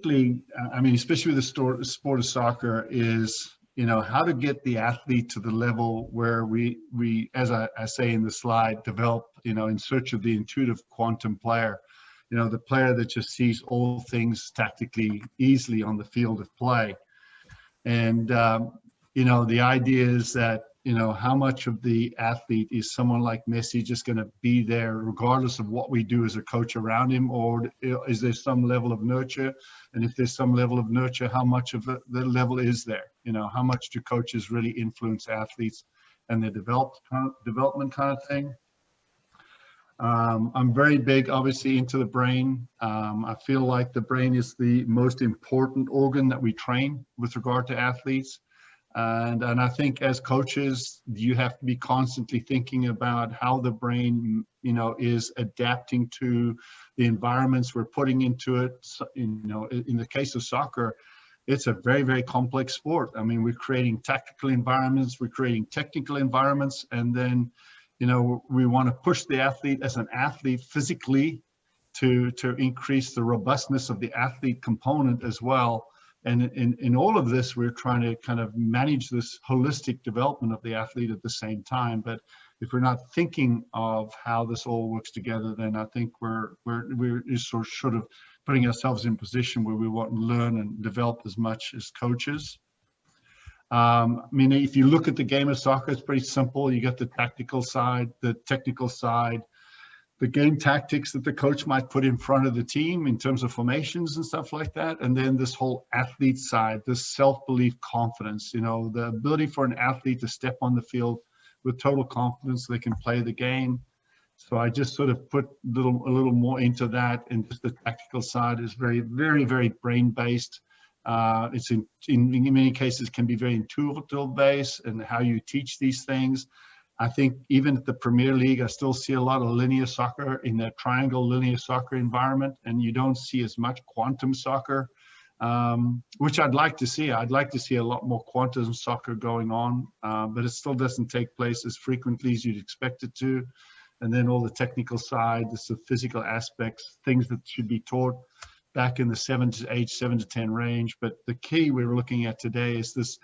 basically, I mean, especially with the sport of soccer, is, you know, how to get the athlete to the level where we as I say in the slide, develop, you know, in search of the intuitive quantum player, you know, the player that just sees all things tactically easily on the field of play. And, you know, the idea is that, you know, how much of the athlete is someone like Messi just going to be there regardless of what we do as a coach around him, or is there some level of nurture? And if there's some level of nurture, how much of the level is there? You know, how much do coaches really influence athletes and their development kind of thing? I'm very big, obviously, into the brain. I feel like the brain is the most important organ that we train with regard to athletes. And I think as coaches, you have to be constantly thinking about how the brain, you know, is adapting to the environments we're putting into it. So, you know, in the case of soccer, it's a very, very complex sport. I mean, we're creating tactical environments, we're creating technical environments, and then, you know, we want to push the athlete as an athlete physically to increase the robustness of the athlete component as well. And in all of this, we're trying to kind of manage this holistic development of the athlete at the same time. But if we're not thinking of how this all works together, then I think we're sort of putting ourselves in a position where we want to learn and develop as much as coaches. I mean, if you look at the game of soccer, it's pretty simple. You got the tactical side, the technical side, the game tactics that the coach might put in front of the team in terms of formations and stuff like that. And then this whole athlete side, this self-belief, confidence, you know, the ability for an athlete to step on the field with total confidence they can play the game. So I just sort of put a little more into that. And just the tactical side is very, very, very brain-based. It's in many cases can be very intuitive based, and how you teach these things. I think even at the Premier League, I still see a lot of linear soccer in that triangle linear soccer environment, and you don't see as much quantum soccer, which I'd like to see. I'd like to see a lot more quantum soccer going on, but it still doesn't take place as frequently as you'd expect it to. And then all the technical side, the physical aspects, things that should be taught back in the age 7 to 10 range. But the key we're looking at today is this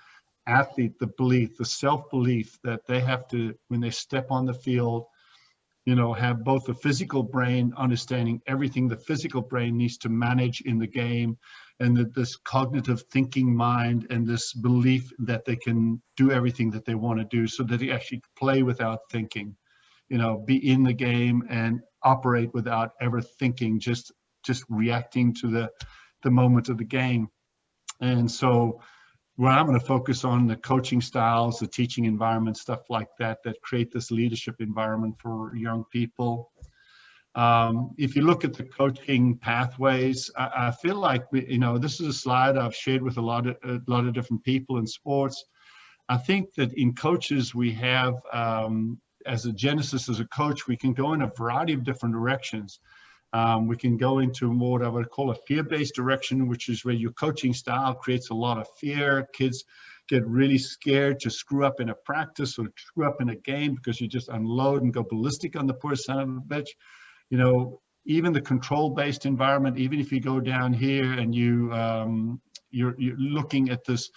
athlete, the belief, the self-belief that they have to, when they step on the field, you know, have both the physical brain understanding everything the physical brain needs to manage in the game, and that this cognitive thinking mind and this belief that they can do everything that they want to do, so that they actually play without thinking, you know, be in the game and operate without ever thinking, just reacting to the moment of the game. And so where I'm going to focus on the coaching styles, the teaching environment, stuff like that, that create this leadership environment for young people. If you look at the coaching pathways, I feel like, you know, this is a slide I've shared with a lot of different people in sports. I think that in coaches, we have, as a genesis, as a coach, we can go in a variety of different directions. We can go into more what I would call a fear-based direction, which is where your coaching style creates a lot of fear. Kids get really scared to screw up in a practice or screw up in a game because you just unload and go ballistic on the poor son of a bitch. You know, even the control-based environment, even if you go down here and you're looking at this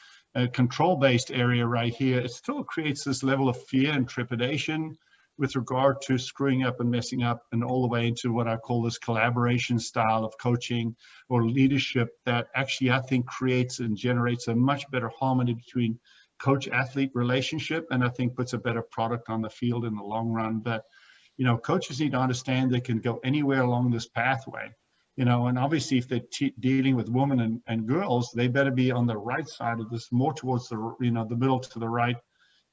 control-based area right here, it still creates this level of fear and trepidation with regard to screwing up and messing up, and all the way into what I call this collaboration style of coaching or leadership that actually I think creates and generates a much better harmony between coach-athlete relationship, and I think puts a better product on the field in the long run. But, you know, coaches need to understand they can go anywhere along this pathway, you know, and obviously if they're dealing with women and girls, they better be on the right side of this, more towards the, you know, the middle to the right,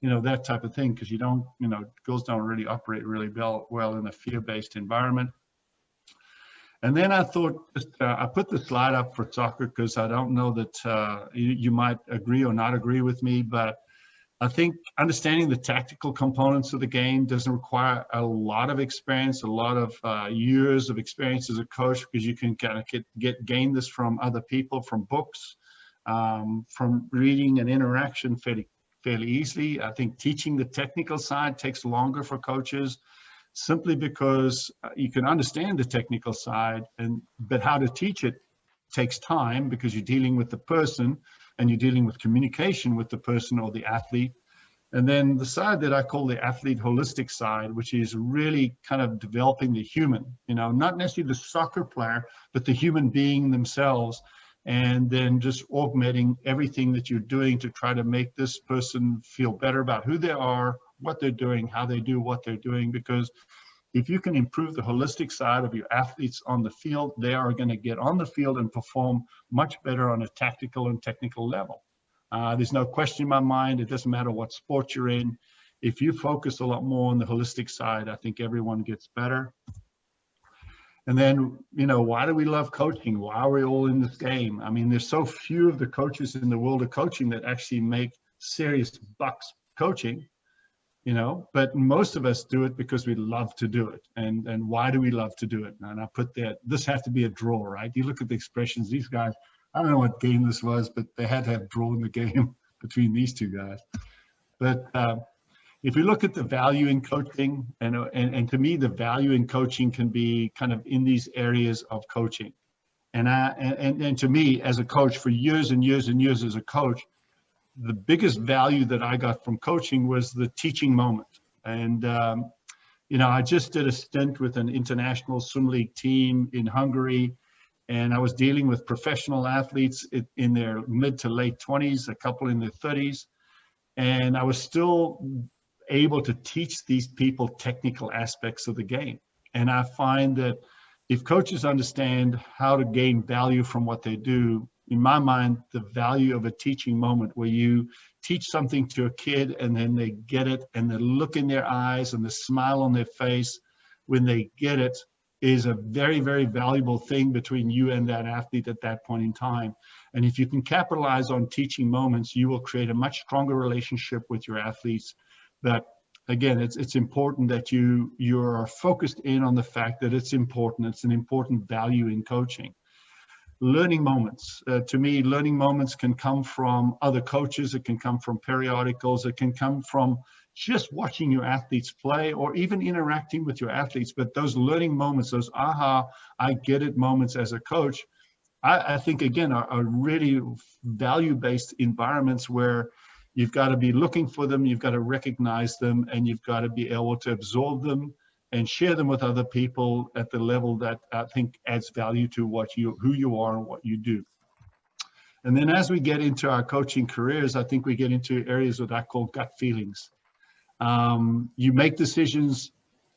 you know, that type of thing, because you don't, you know, girls don't really operate really well in a fear-based environment. And then I thought, I put the slide up for soccer because I don't know that you might agree or not agree with me, but I think understanding the tactical components of the game doesn't require a lot of experience, a lot of years of experience as a coach, because you can kind of gain this from other people, from books, from reading and interaction fairly easily. I think teaching the technical side takes longer for coaches, simply because you can understand the technical side, but how to teach it takes time because you're dealing with the person and you're dealing with communication with the person or the athlete. And then the side that I call the athlete holistic side, which is really kind of developing the human, not necessarily the soccer player, but the human being themselves. And then just augmenting everything that you're doing to try to make this person feel better about who they are, what they're doing, how they do what they're doing. Because if you can improve the holistic side of your athletes on the field, they are going to get on the field and perform much better on a tactical and technical level. There's no question in my mind. It doesn't matter what sport you're in. If you focus a lot more on the holistic side, I think everyone gets better. And then, why do we love coaching? Why are we all in this game? I mean, there's so few of the coaches in the world of coaching that actually make serious bucks coaching, but most of us do it because we love to do it. And why do we love to do it? And I put that, this has to be a draw, right? You look at the expressions, these guys, I don't know what game this was, but they had to have draw in the game between these two guys. But if we look at the value in coaching, and to me, the value in coaching can be kind of in these areas of coaching. And to me, as a coach, for years and years and years as a coach, the biggest value that I got from coaching was the teaching moment. And, I just did a stint with an international swim league team in Hungary, and I was dealing with professional athletes in their mid to late 20s, a couple in their 30s. And I was still able to teach these people technical aspects of the game. And I find that if coaches understand how to gain value from what they do, in my mind, the value of a teaching moment where you teach something to a kid and then they get it, and the look in their eyes and the smile on their face when they get it is a very, very valuable thing between you and that athlete at that point in time. And if you can capitalize on teaching moments, you will create a much stronger relationship with your athletes. But again, it's important that you're focused in on the fact that it's important. It's an important value in coaching. Learning moments. To me, learning moments can come from other coaches. It can come from periodicals. It can come from just watching your athletes play or even interacting with your athletes. But those learning moments, those aha, I get it moments as a coach, I think, again, are really value-based environments where you've got to be looking for them, you've got to recognize them, and you've got to be able to absorb them and share them with other people at the level that I think adds value to who you are and what you do. And then as we get into our coaching careers, I think we get into areas that I call gut feelings. You make decisions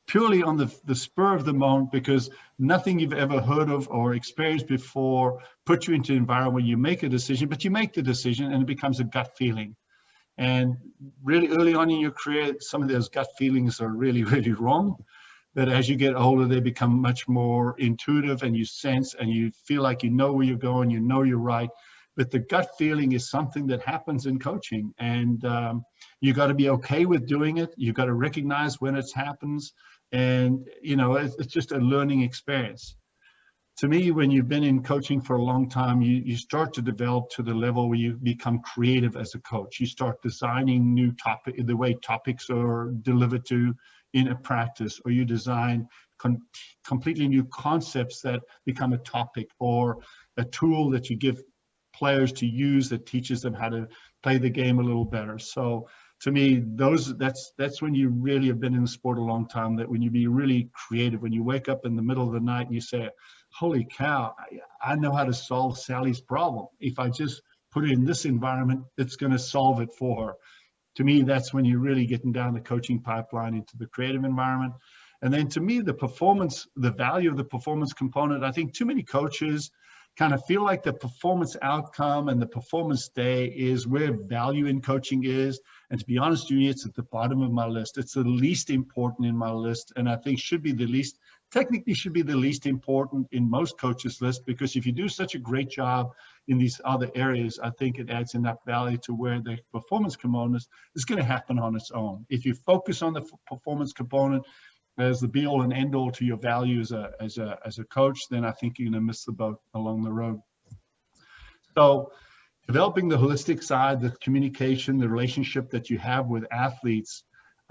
purely on the spur of the moment because nothing you've ever heard of or experienced before puts you into an environment where you make a decision, but you make the decision and it becomes a gut feeling. And really early on in your career, some of those gut feelings are really, really wrong. But as you get older, they become much more intuitive, and you sense and you feel like you know where you're going, you know you're right. But the gut feeling is something that happens in coaching, and you got to be okay with doing it. You got to recognize when it happens, and it's just a learning experience. To me, when you've been in coaching for a long time, you start to develop to the level where you become creative as a coach. You start designing new the way topics are delivered to in a practice, or you design completely new concepts that become a topic or a tool that you give players to use that teaches them how to play the game a little better. So to me, that's when you really have been in the sport a long time, that when you be really creative, when you wake up in the middle of the night and you say, holy cow, I know how to solve Sally's problem. If I just put it in this environment, it's going to solve it for her. To me, that's when you're really getting down the coaching pipeline into the creative environment. And then to me, the value of the performance component, I think too many coaches kind of feel like the performance outcome and the performance day is where value in coaching is. And to be honest with you, it's at the bottom of my list. It's the least important in my list. And I think technically should be the least important in most coaches' list, because if you do such a great job in these other areas, I think it adds enough value to where the performance component is going to happen on its own. If you focus on the performance component as the be all and end all to your value as a coach, then I think you're going to miss the boat along the road. So developing the holistic side, the communication, the relationship that you have with athletes,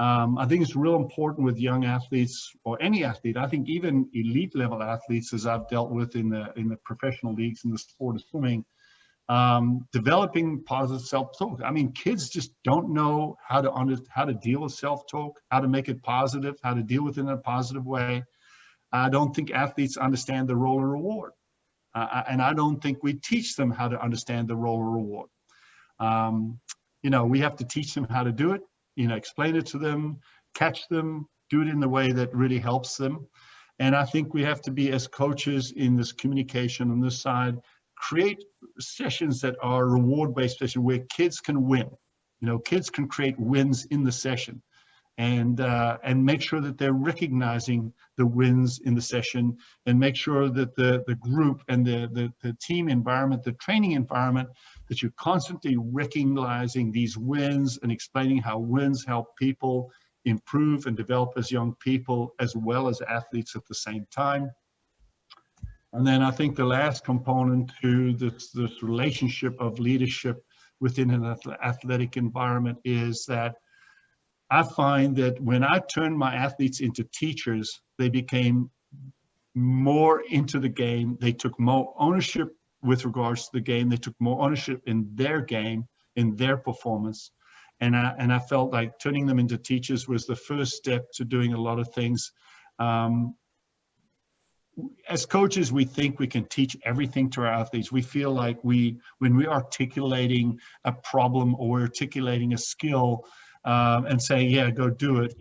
I think it's real important with young athletes or any athlete. I think even elite level athletes, as I've dealt with in the professional leagues in the sport of swimming, developing positive self-talk. I mean, kids just don't know how to deal with self-talk, how to make it positive, how to deal with it in a positive way. I don't think athletes understand the role and reward. And I don't think we teach them how to understand the role and reward. We have to teach them how to do it, explain it to them, catch them, do it in the way that really helps them. And I think we have to be, as coaches in this communication on this side, create sessions that are reward-based sessions where kids can win. Kids can create wins in the session. And make sure that they're recognizing the wins in the session, and make sure that the group and the team environment, the training environment, that you're constantly recognizing these wins and explaining how wins help people improve and develop as young people as well as athletes at the same time. And then I think the last component to this relationship of leadership within an athletic environment is that I find that when I turned my athletes into teachers, they became more into the game. They took more ownership with regards to the game. They took more ownership in their game, in their performance. And I felt like turning them into teachers was the first step to doing a lot of things. As coaches, we think we can teach everything to our athletes. We feel like when we're articulating a problem or we're articulating a skill, and saying, yeah, go do it.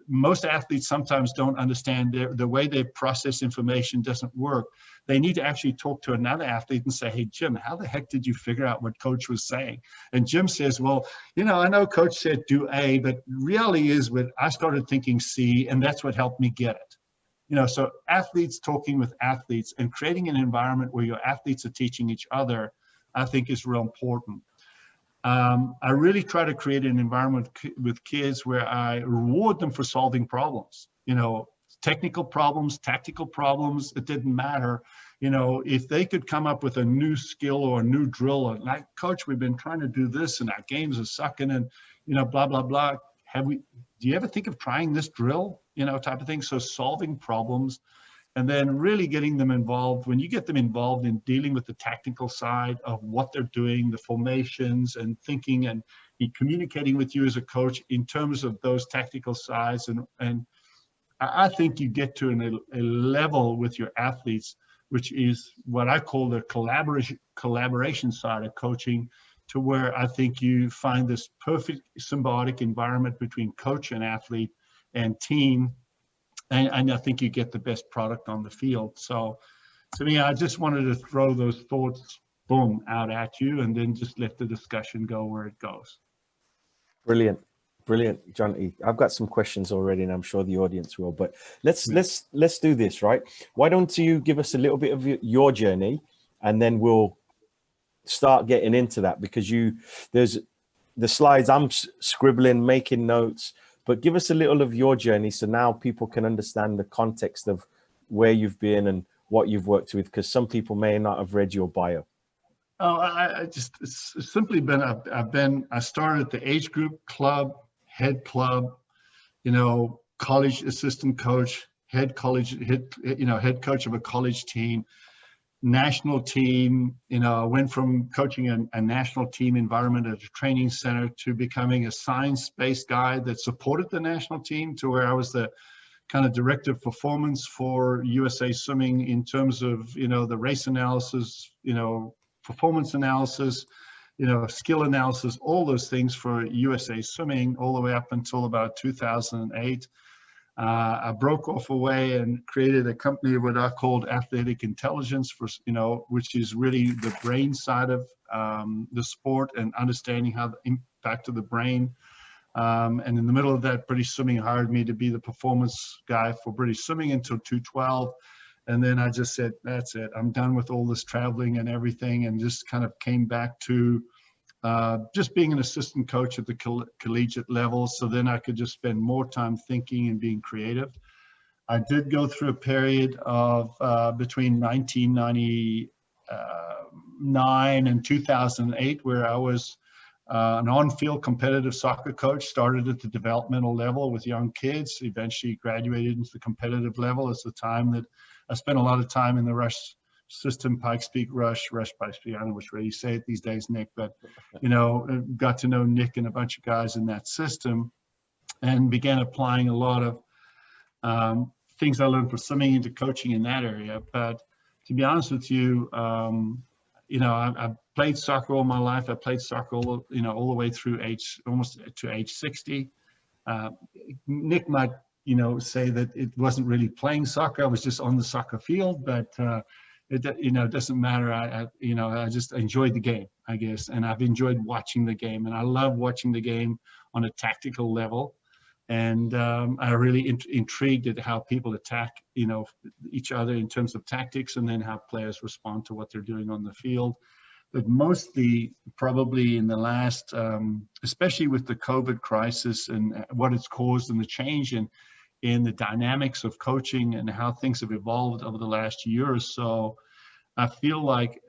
Most athletes sometimes don't understand the way they process information doesn't work. They need to actually talk to another athlete and say, hey, Jim, how the heck did you figure out what coach was saying? And Jim says, well, I know coach said do A, but reality is I started thinking C, and that's what helped me get it. So athletes talking with athletes and creating an environment where your athletes are teaching each other, I think is real important. I really try to create an environment with kids where I reward them for solving problems, technical problems, tactical problems, it didn't matter. If they could come up with a new skill or a new drill, or like, coach, we've been trying to do this and our games are sucking and, blah, blah, blah. Do you ever think of trying this drill, type of thing? So solving problems. And then really getting them involved. When you get them involved in dealing with the tactical side of what they're doing, the formations and thinking and communicating with you as a coach in terms of those tactical sides. And I think you get to a level with your athletes, which is what I call the collaboration side of coaching, to where I think you find this perfect symbiotic environment between coach and athlete and team. And I think you get the best product on the field. So to me, I just wanted to throw those thoughts, boom, out at you, and then just let the discussion go where it goes. Brilliant. Brilliant, Jonty. I've got some questions already, and I'm sure the audience will, but let's do this, right? Why don't you give us a little bit of your journey, and then we'll start getting into that, because there's the slides I'm scribbling, making notes, but give us a little of your journey so now people can understand the context of where you've been and what you've worked with, because some people may not have read your bio. Oh, it's simply been, I started at the age group, club, head club, college assistant coach, head coach of a college team, national team. I went from coaching a national team environment at a training center to becoming a science-based guy that supported the national team, to where I was the kind of director of performance for USA Swimming in terms of, the race analysis, performance analysis, skill analysis, all those things for USA Swimming all the way up until about 2008. I broke off away and created a company, what I called Athletic Intelligence, for which is really the brain side of the sport and understanding how the impact of the brain. And in the middle of that, British Swimming hired me to be the performance guy for British Swimming until 2012. And then I just said, that's it. I'm done with all this traveling and everything, and just kind of came back to just being an assistant coach at the collegiate level. So then I could just spend more time thinking and being creative. I did go through a period of between 1999 and 2008 where I was an on-field competitive soccer coach, started at the developmental level with young kids, eventually graduated into the competitive level. It's the time that I spent a lot of time in the rush system, Pikes Peak rush, Pikes Peak, I don't know which way you say it these days, Nick, but, you know, got to know Nick and a bunch of guys in that system and began applying a lot of things I learned from swimming into coaching in that area. But to be honest with you, you know, I played soccer all my life. I played soccer all the way through almost to age 60. Nick might, you know, say that it wasn't really playing soccer. I was just on the soccer field, but you know, it doesn't matter. I just enjoyed the game, I guess, and I've enjoyed watching the game, and I love watching the game on a tactical level. And I'm really intrigued at how people attack, you know, each other in terms of tactics, and then how players respond to what they're doing on the field. But mostly, probably in the last, especially with the COVID crisis and what it's caused and the change in the dynamics of coaching and how things have evolved over the last year or so, I feel like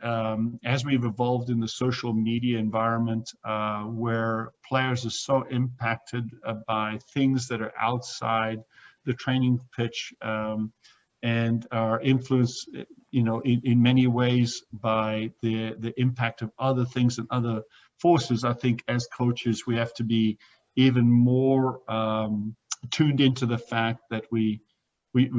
as we've evolved in the social media environment, where players are so impacted by things that are outside the training pitch and are influenced, you know, in many ways by the impact of other things and other forces, I think as coaches we have to be even more tuned into the fact that we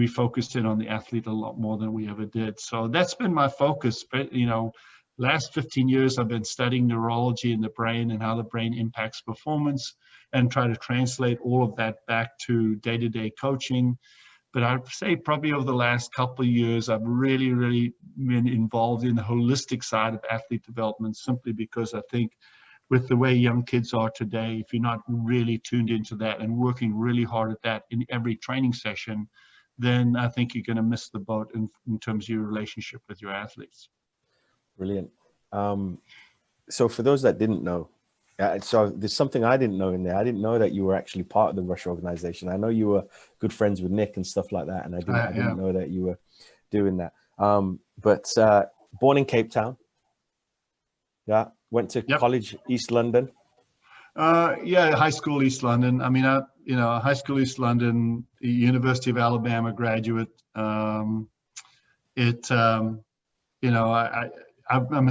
focused in on the athlete a lot more than we ever did. So that's been my focus. But, you know, last 15 years I've been studying neurology in the brain and how the brain impacts performance, and try to translate all of that back to day-to-day coaching. But I'd say probably over the last couple of years, I've really been involved in the holistic side of athlete development, simply because I think with the way young kids are today, if you're not really tuned into that and working really hard at that in every training session, then I think you're going to miss the boat in terms of your relationship with your athletes. Brilliant. So for those that didn't know, so there's something I didn't know in there. I didn't know that you were actually part of the Rush organization. I know you were good friends with Nick and stuff like that, and I didn't know that you were doing that. But born in Cape Town, yeah, went to college East London. Yeah, high school East London. I mean, high school East London, University of Alabama graduate. I'm a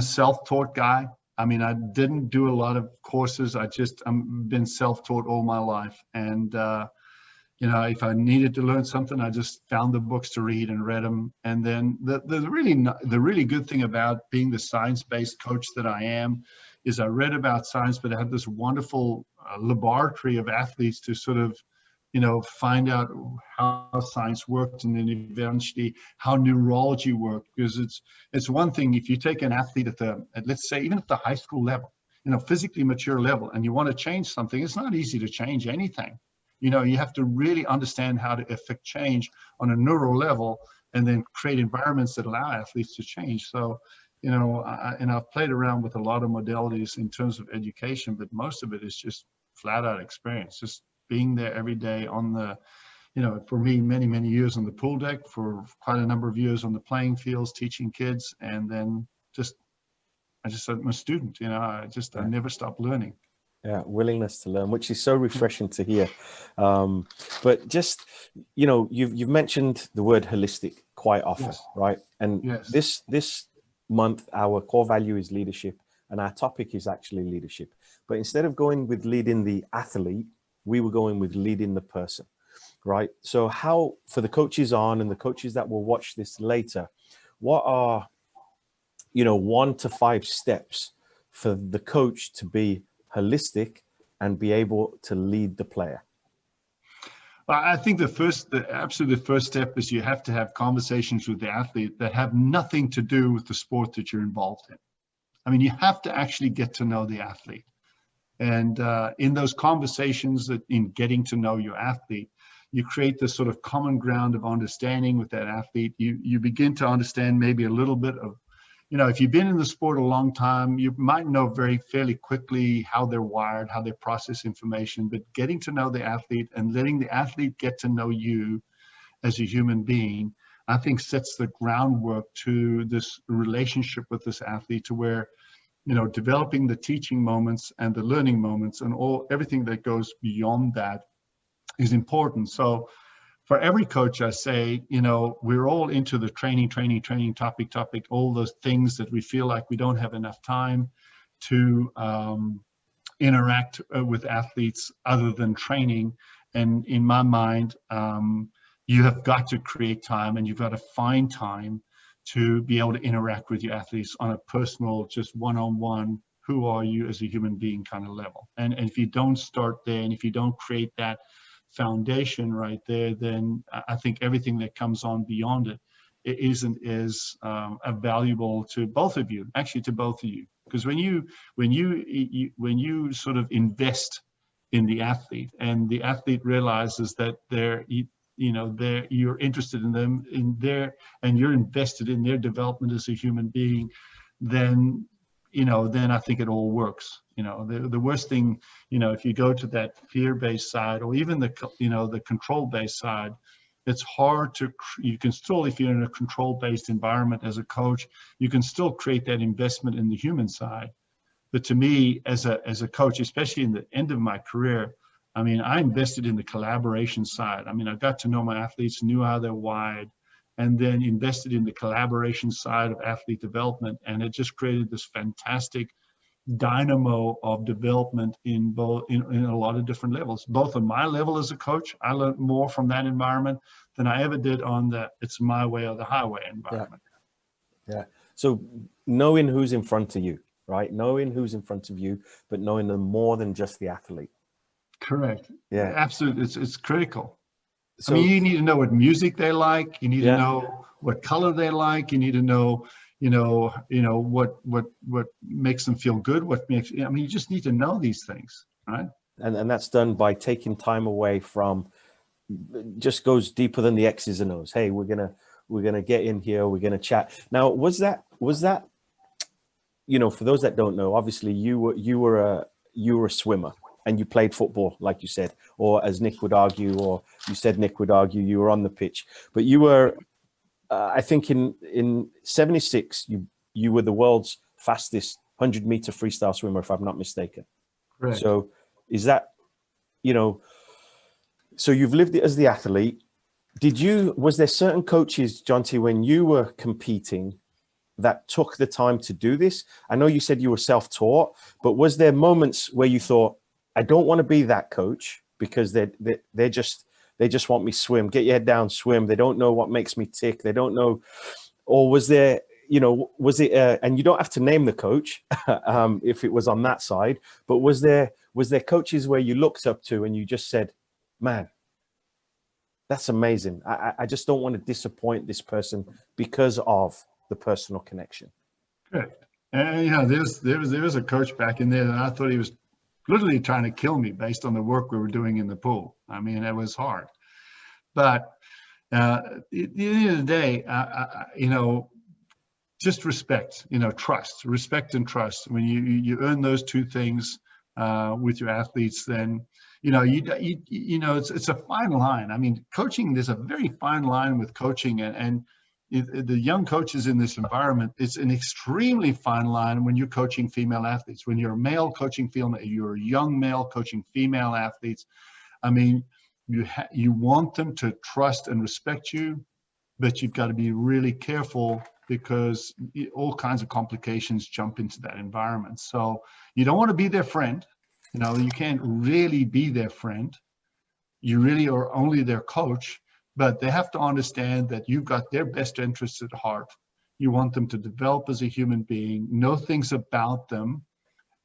self-taught guy. I mean, I didn't do a lot of courses. I've been self-taught all my life. And, you know, if I needed to learn something, I just found the books to read and read them. And then the really good thing about being the science-based coach that I am is I read about science, but I had this wonderful laboratory of athletes to sort of, you know, find out how science worked, and then eventually how neurology worked. Because it's one thing if you take an athlete at let's say even at the high school level, you know, physically mature level, and you want to change something, it's not easy to change anything. You know, you have to really understand how to affect change on a neural level, and then create environments that allow athletes to change. So, you know, I've played around with a lot of modalities in terms of education, but most of it is just flat out experience, just being there every day on the, you know, for me, many years on the pool deck, for quite a number of years on the playing fields, teaching kids, and then I'm a student, you know, I never stop learning. Yeah, willingness to learn, which is so refreshing to hear. But just, you know, you've mentioned the word holistic quite often, right? And this month, our core value is leadership, and our topic is actually leadership. But instead of going with leading the athlete, we were going with leading the person, right? So how, for the coaches on and the coaches that will watch this later, what are, you know, 1 to 5 steps for the coach to be holistic and be able to lead the player? I think the absolute first step is you have to have conversations with the athlete that have nothing to do with the sport that you're involved in. I mean, you have to actually get to know the athlete. And in those conversations, in getting to know your athlete, you create this sort of common ground of understanding with that athlete. You begin to understand maybe a little bit of, you know, if you've been in the sport a long time, you might know fairly quickly how they're wired, how they process information. But getting to know the athlete and letting the athlete get to know you as a human being, I think sets the groundwork to this relationship with this athlete, to where developing the teaching moments and the learning moments and everything that goes beyond that is important. So for every coach, I say, we're all into the training, topic, all those things that we feel like we don't have enough time to interact with athletes other than training. And in my mind, you have got to create time, and you've got to find time to be able to interact with your athletes on a personal, just one-on-one, who are you as a human being kind of level. And if you don't start there, and if you don't create that foundation right there, then I think everything that comes on beyond it isn't as valuable to both of you, actually to both of you. Because when you sort of invest in the athlete, and the athlete realizes that you're interested in them, and you're invested in their development as a human being, then I think it all works. The worst thing, if you go to that fear-based side, or even the control-based side, it's hard you can still, if you're in a control-based environment as a coach, you can still create that investment in the human side. But to me, as a coach, especially in the end of my career, I invested in the collaboration side. I got to know my athletes, knew how they're wired, and then invested in the collaboration side of athlete development. And it just created this fantastic dynamo of development in a lot of different levels. Both on my level as a coach, I learned more from that environment than I ever did on the it's my way or the highway environment. Yeah. So knowing who's in front of you, right? Knowing who's in front of you, but knowing them more than just the athlete. Correct. Yeah. Absolutely. It's critical. So, you need to know what music they like. You need to know what color they like. You need to know, what makes them feel good. You just need to know these things, right? And that's done by taking time away from, just goes deeper than the X's and O's. Hey, we're gonna get in here. We're gonna chat. Now, was that, for those that don't know, obviously you were a swimmer. And you played football, like you said, or as Nick would argue, or you said Nick would argue, you were on the pitch. But you were, I think in 76, you were the world's fastest 100-meter freestyle swimmer, if I'm not mistaken. Correct. So is that, so you've lived it as the athlete. Was there certain coaches, Jonty, when you were competing, that took the time to do this? I know you said you were self-taught, but was there moments where you thought, I don't want to be that coach because they just want me swim, get your head down, swim. They don't know what makes me tick. They don't know. Or was there, was it, and you don't have to name the coach if it was on that side, but was there coaches where you looked up to and you just said, man, that's amazing. I just don't want to disappoint this person because of the personal connection. Correct. And there was a coach back in there that I thought he was literally trying to kill me based on the work we were doing in the pool. It was hard. But at the end of the day, just respect, respect and trust. When you earn those two things with your athletes, then, it's a fine line. Coaching, there's a very fine line with coaching, and the young coaches in this environment, it's an extremely fine line when you're coaching female athletes. When you're a male coaching female, you're a young male coaching female athletes. You want them to trust and respect you, but you've got to be really careful because all kinds of complications jump into that environment. So you don't want to be their friend. You can't really be their friend. You really are only their coach. But they have to understand that you've got their best interests at heart. You want them to develop as a human being, know things about them,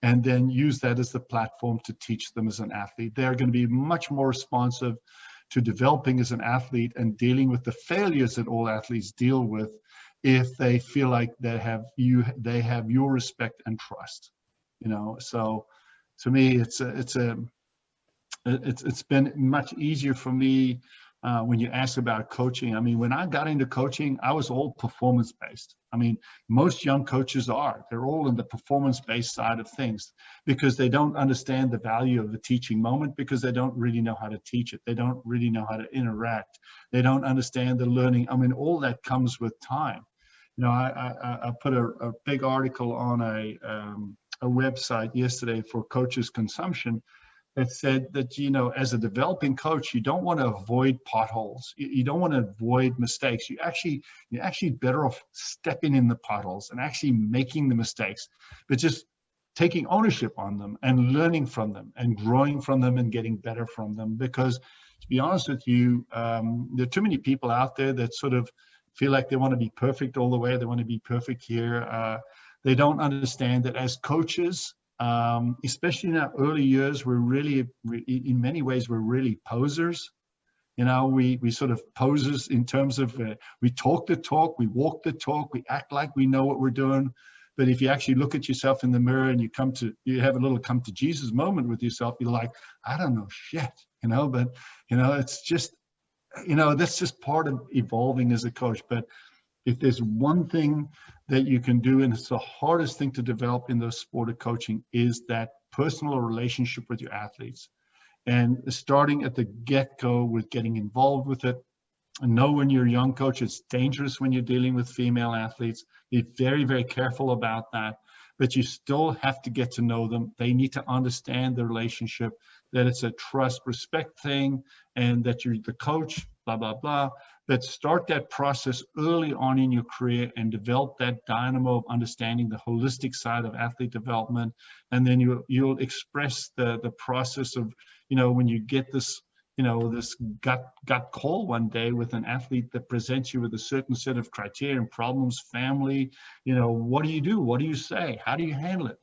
and then use that as the platform to teach them as an athlete. They're going to be much more responsive to developing as an athlete and dealing with the failures that all athletes deal with if they feel like they have your respect and trust. So to me, it's been much easier for me. When you ask about coaching, when I got into coaching, I was all performance-based. Most young coaches are. They're all in the performance-based side of things because they don't understand the value of the teaching moment because they don't really know how to teach it. They don't really know how to interact. They don't understand the learning. All that comes with time. I put a big article on a website yesterday for coaches' consumption that said that, as a developing coach, you don't want to avoid potholes. You don't want to avoid mistakes. You're actually better off stepping in the potholes and actually making the mistakes, but just taking ownership on them and learning from them and growing from them and getting better from them. Because to be honest with you, there are too many people out there that sort of feel like they want to be perfect all the way. They want to be perfect here. They don't understand that as coaches, especially in our early years, we're really, in many ways, we're really posers. We sort of posers in terms of we talk the talk, we walk the talk, we act like we know what we're doing. But if you actually look at yourself in the mirror and you have a little come to Jesus moment with yourself, you're like, I don't know shit, but, it's just, that's just part of evolving as a coach. But if there's one thing that you can do, and it's the hardest thing to develop in the sport of coaching, is that personal relationship with your athletes. And starting at the get-go with getting involved with it. And know when you're a young coach, it's dangerous when you're dealing with female athletes. Be very, very careful about that. But you still have to get to know them. They need to understand the relationship, that it's a trust, respect thing, and that you're the coach, blah, blah, blah. But start that process early on in your career and develop that dynamo of understanding the holistic side of athlete development. And then you'll express the process of, when you get this, this gut call one day with an athlete that presents you with a certain set of criteria and problems, family, what do you do? What do you say? How do you handle it?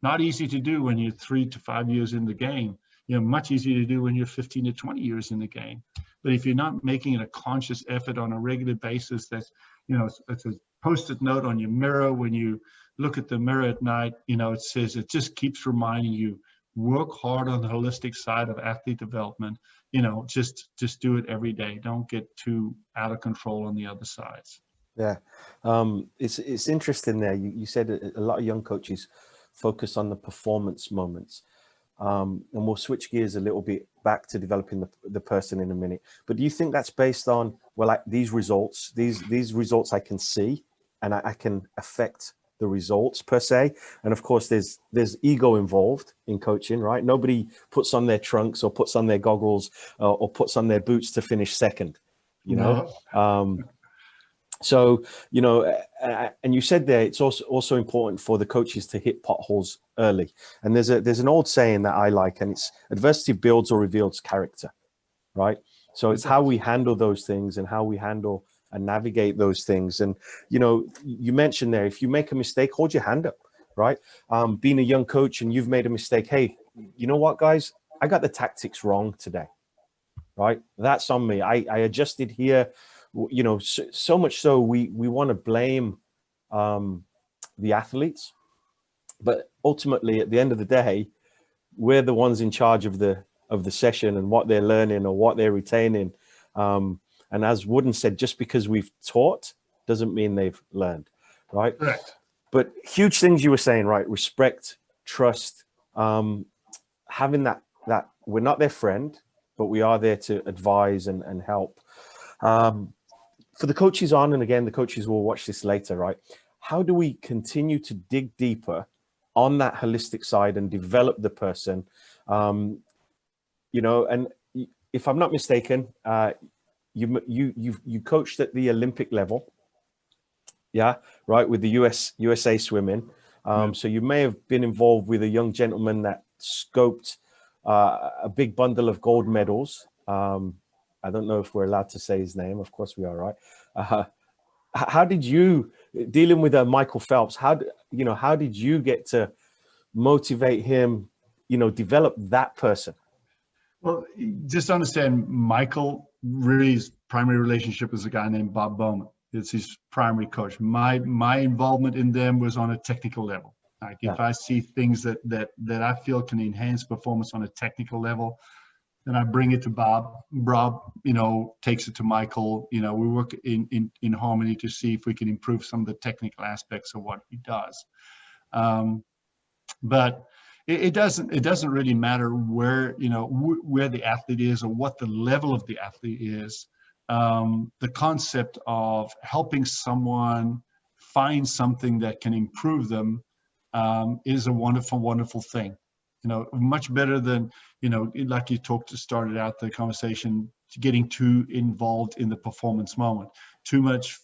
Not easy to do when you're 3 to 5 years in the game. Much easier to do when you're 15 to 20 years in the game. But if you're not making it a conscious effort on a regular basis, that's, it's a post-it note on your mirror. When you look at the mirror at night, it says, it just keeps reminding you, work hard on the holistic side of athlete development. Just do it every day. Don't get too out of control on the other sides. Yeah. It's interesting there. You said a lot of young coaches focus on the performance moments. And we'll switch gears a little bit back to developing the person in a minute. But do you think that's based on, these results I can see, and I can affect the results per se? And of course, there's ego involved in coaching, right? Nobody puts on their trunks or puts on their goggles or puts on their boots to finish second, No. So, and you said there, it's also important for the coaches to hit potholes early. And there's an old saying that I like, and it's adversity builds or reveals character, right? So it's how we handle those things and how we handle and navigate those things. And, you mentioned there, if you make a mistake, hold your hand up, right? Being a young coach and you've made a mistake, hey, you know what, guys, I got the tactics wrong today, right? That's on me. I adjusted here. So much so we want to blame the athletes, but ultimately at the end of the day, we're the ones in charge of the session and what they're learning or what they're retaining. And as Wooden said, just because we've taught doesn't mean they've learned, right? Correct. But huge things you were saying, right? Respect, trust, having that we're not their friend, but we are there to advise and help. For the coaches on, and again, the coaches will watch this later, right? How do we continue to dig deeper on that holistic side and develop the person? And if I'm not mistaken, you coached at the Olympic level, yeah, right, with the USA swimming. So you may have been involved with a young gentleman that scoped a big bundle of gold medals. I don't know if we're allowed to say his name. Of course we are, right? How did you, dealing with Michael Phelps, how did you get to motivate him, develop that person? Well, just understand, Michael, really his primary relationship is a guy named Bob Bowman. It's his primary coach. My involvement in them was on a technical level. Like if I see things that I feel can enhance performance on a technical level, then I bring it to Bob. Bob, takes it to Michael. We work in harmony to see if we can improve some of the technical aspects of what he does. But it doesn't really matter where the athlete is or what the level of the athlete is. the concept of helping someone find something that can improve them is a wonderful, wonderful thing. You know, much better than, you know, like you started out the conversation, getting too involved in the performance moment,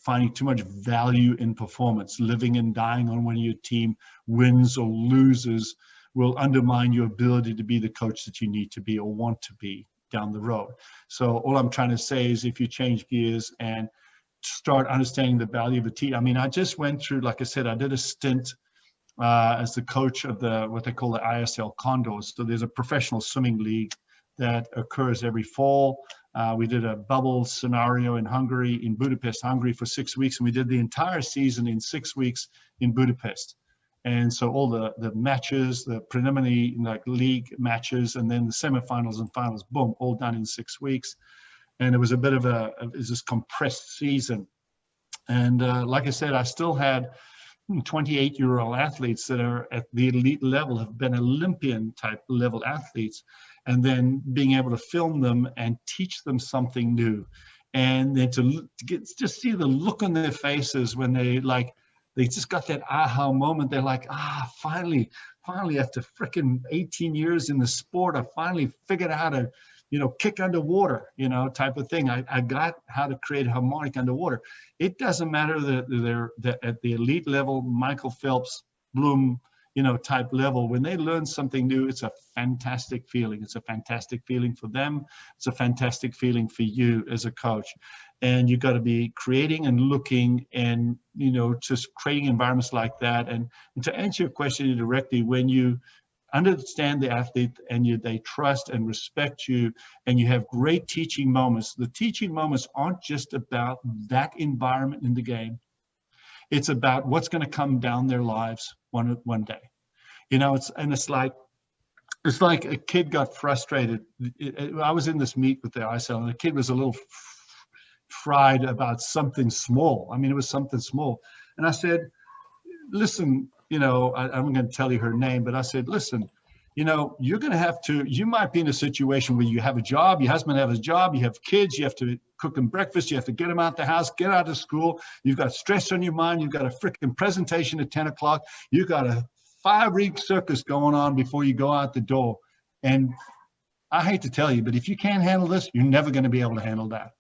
finding too much value in performance, living and dying on when your team wins or loses will undermine your ability to be the coach that you need to be or want to be down the road. So all I'm trying to say is if you change gears and start understanding the value of a team. I mean, I just went through, like I said, I did a stint as the coach of what they call the ISL Condors. So there's a professional swimming league that occurs every fall. We did a bubble scenario in Hungary, in Budapest, Hungary for 6 weeks, and we did the entire season in 6 weeks in Budapest. And so all the matches, the preliminary like league matches, and then the semifinals and finals, boom, all done in 6 weeks. And it was a bit of this compressed season. And like I said, I still had 28-year-old athletes that are at the elite level, have been Olympian type level athletes, and then being able to film them and teach them something new. And then to just see the look on their faces when they just got that aha moment. They're like, finally after freaking 18 years in the sport, I finally figured out how to, you know, kick underwater, you know, type of thing. I got how to create a harmonic underwater. It doesn't matter that they're at the elite level, Michael Phelps, Bloom, you know, type level. When they learn something new, it's a fantastic feeling. It's a fantastic feeling for them. It's a fantastic feeling for you as a coach. And you've got to be creating and looking and, you know, just creating environments like that. And to answer your question directly, when you understand the athlete and they trust and respect you and you have great teaching moments, the teaching moments aren't just about that environment in the game. It's about what's going to come down their lives one day. You know, it's like a kid got frustrated. I was in this meet with the ISL and the kid was a little fried about something small. I mean, it was something small. And I said, listen, you know, I'm going to tell you her name, but I said, listen, you know, you're going to have to, you might be in a situation where you have a job, your husband has a job, you have kids, you have to cook them breakfast, you have to get them out the house, get out of school, you've got stress on your mind, you've got a freaking presentation at 10 o'clock, you've got a 5-week circus going on before you go out the door. And I hate to tell you, but if you can't handle this, you're never going to be able to handle that.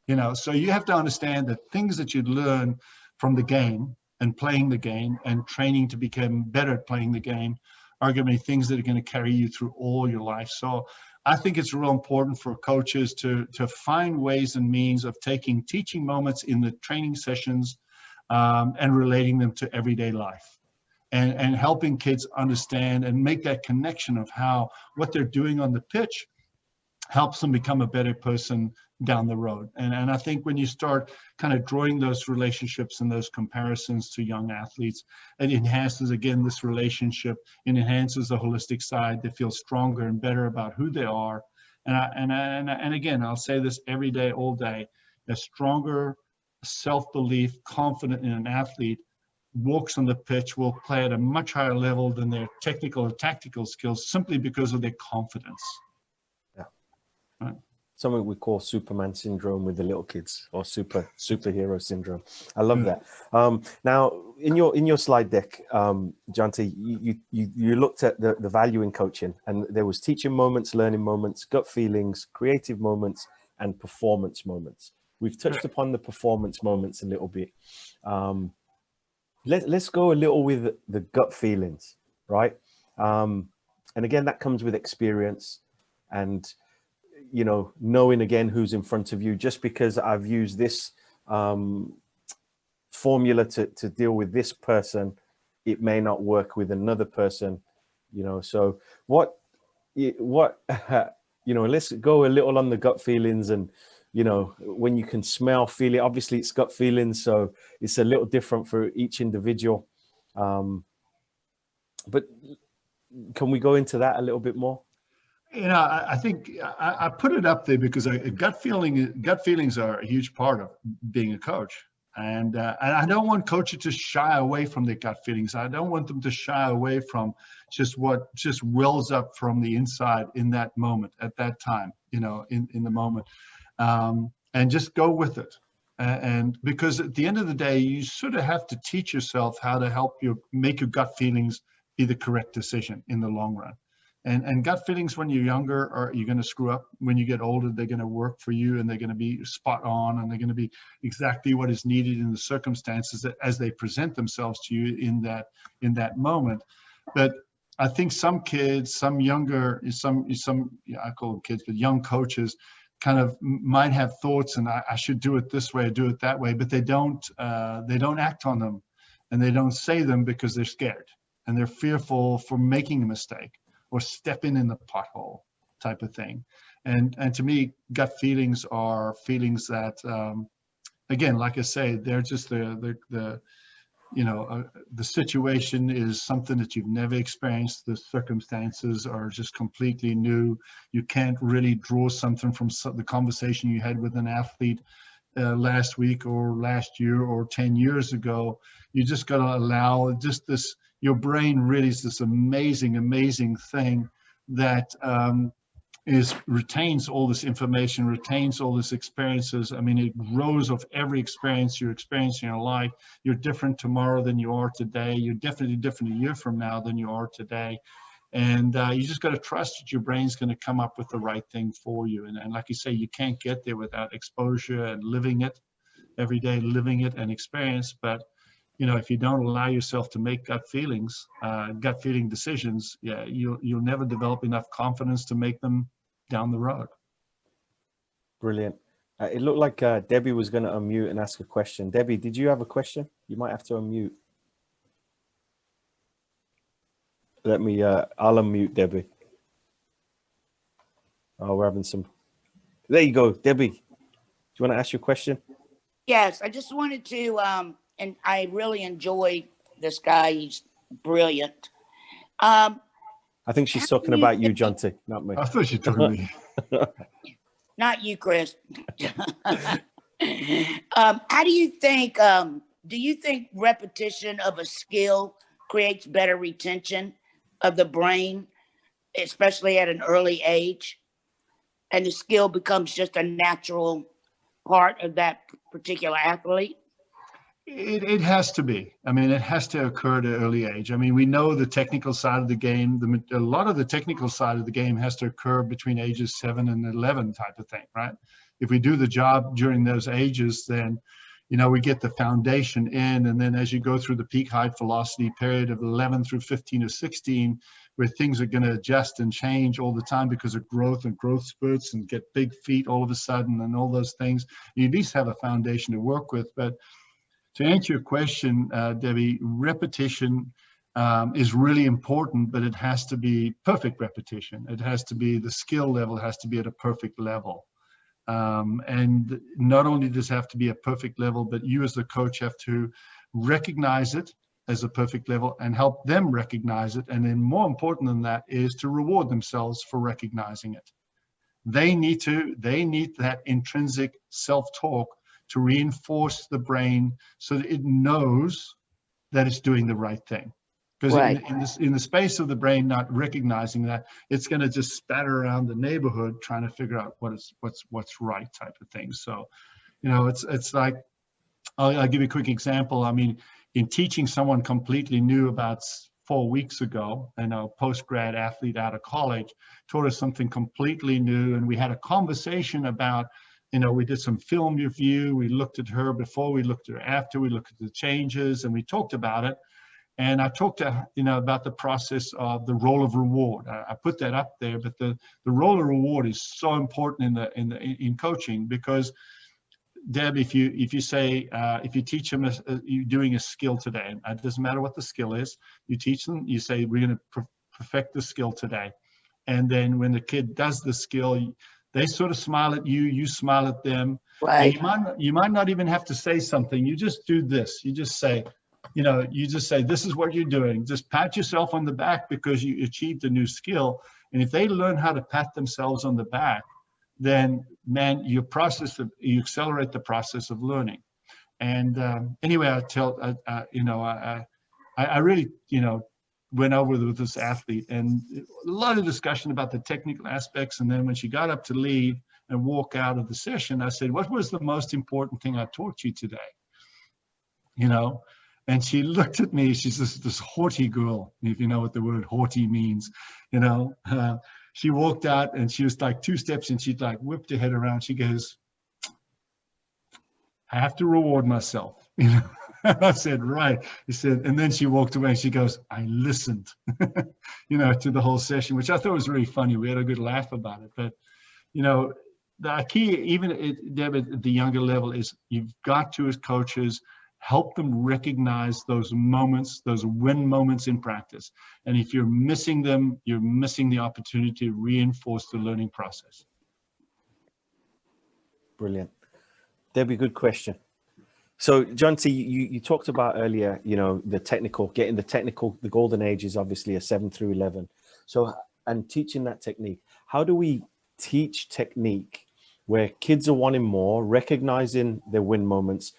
You know, so you have to understand that things that you learn from the game and playing the game and training to become better at playing the game are going to be things that are going to carry you through all your life. So I think it's real important for coaches to find ways and means of taking teaching moments in the training sessions and relating them to everyday life and helping kids understand and make that connection of how what they're doing on the pitch helps them become a better person down the road. And I think when you start kind of drawing those relationships and those comparisons to young athletes, it enhances, again, this relationship. It enhances the holistic side. They feel stronger and better about who they are. And again, I'll say this every day, all day, a stronger self-belief, confident in an athlete walks on the pitch will play at a much higher level than their technical or tactical skills simply because of their confidence. Yeah. Right. Something we call Superman syndrome with the little kids, or superhero syndrome. I love that. Now, in your slide deck, Jonty, you looked at the value in coaching, and there was teaching moments, learning moments, gut feelings, creative moments, and performance moments. We've touched upon the performance moments a little bit. Let's go a little with the gut feelings, right? And again, that comes with experience and, you know, knowing again who's in front of you. Just because I've used this formula to deal with this person, it may not work with another person, you know. So what you know, let's go a little on the gut feelings. And, you know, when you can smell, feel it, obviously it's gut feelings, so it's a little different for each individual. But can we go into that a little bit more? You know, I think I put it up there because gut feelings are a huge part of being a coach. And I don't want coaches to shy away from their gut feelings. I don't want them to shy away from just what just wells up from the inside in that moment, at that time, you know, in the moment. and just go with it. And because at the end of the day, you sort of have to teach yourself how to help you make your gut feelings be the correct decision in the long run. And gut feelings when you're younger, are you're going to screw up. When you get older, they're going to work for you, and they're going to be spot on, and they're going to be exactly what is needed in the circumstances that, as they present themselves to you in that moment. But I think some kids, some younger, yeah, I call them kids, but young coaches kind of might have thoughts, and I should do it this way, or do it that way, but they don't act on them, and they don't say them because they're scared and they're fearful for making a mistake or stepping in the pothole type of thing. And to me, gut feelings are feelings that, again, like I say, they're just the situation is something that you've never experienced. The circumstances are just completely new. You can't really draw something from the conversation you had with an athlete last week or last year or 10 years ago. You just got to allow just this, your brain really is this amazing thing that retains all this information, retains all these experiences. I mean, it grows of every experience you experience in your life. You're different tomorrow than you are today. You're definitely different a year from now than you are today. And you just got to trust that your brain's going to come up with the right thing for you. And like you say, you can't get there without exposure and living it every day, living it and experience. But if you don't allow yourself to make gut feeling decisions, yeah, you'll never develop enough confidence to make them down the road. Brilliant. It looked like Debbie was going to unmute and ask a question. Debbie, did you have a question? You might have to unmute. Let me, I'll unmute Debbie. Oh, we're having some. There you go, Debbie. Do you want to ask your question? Yes, I just wanted to, and I really enjoy this guy. He's brilliant. I think she's talking about you, Jonty, not me. I thought you were talking to me. Not you, Chris. How do you think repetition of a skill creates better retention of the brain, especially at an early age, and the skill becomes just a natural part of that particular athlete? It has to be. I mean, it has to occur at an early age. I mean, we know the technical side of the game. A lot of the technical side of the game has to occur between ages 7 and 11 type of thing, right? If we do the job during those ages, then, we get the foundation in. And then as you go through the peak height velocity period of 11 through 15 or 16, where things are going to adjust and change all the time because of growth and growth spurts and get big feet all of a sudden and all those things, you at least have a foundation to work with. But to answer your question, Debbie, repetition is really important, but it has to be perfect repetition. It has to be, the skill level has to be at a perfect level. And not only does it have to be a perfect level, but you as the coach have to recognize it as a perfect level and help them recognize it. And then more important than that is to reward themselves for recognizing it. They need that intrinsic self-talk to reinforce the brain so that it knows that it's doing the right thing. Because right. in the space of the brain not recognizing that, it's going to just spatter around the neighborhood trying to figure out what's right type of thing. So, it's like, I'll give you a quick example. I mean, in teaching someone completely new about 4 weeks ago, and a post-grad athlete out of college taught us something completely new, and we had a conversation about, we did some film review. We looked at her before, we looked at her after, we looked at the changes, and we talked about it. And I talked to about the process of the role of reward. I put that up there, but the role of reward is so important in coaching, because Deb, if you say if you teach them you're doing a skill today, it doesn't matter what the skill is. You teach them. You say we're going to perfect the skill today, and then when the kid does the skill, they sort of smile at you. You smile at them. Right. And you might not even have to say something. You just do this. You just say, this is what you're doing. Just pat yourself on the back because you achieved a new skill. And if they learn how to pat themselves on the back, then, man, you accelerate the process of learning. And anyway, I really, went over with this athlete, and a lot of discussion about the technical aspects. And then when she got up to leave, and walk out of the session, I said, what was the most important thing I taught you today? You know, and she looked at me, she's this haughty girl, if you know what the word haughty means, you know. She walked out and she was like 2 steps and she'd like whipped her head around. She goes, I have to reward myself, you know. And I said, right. He said, and then she walked away and she goes, I listened, you know, to the whole session, which I thought was really funny. We had a good laugh about it. But, you know, the key, even at the younger level, is you've got to, as coaches, help them recognize those moments, those win moments in practice. And if you're missing them, you're missing the opportunity to reinforce the learning process. Brilliant. Debbie, good question. So, Jonty, you talked about earlier, you know, getting the golden age is obviously a 7 through 11. So, and teaching that technique. How do we teach technique where kids are wanting more, recognizing their win moments,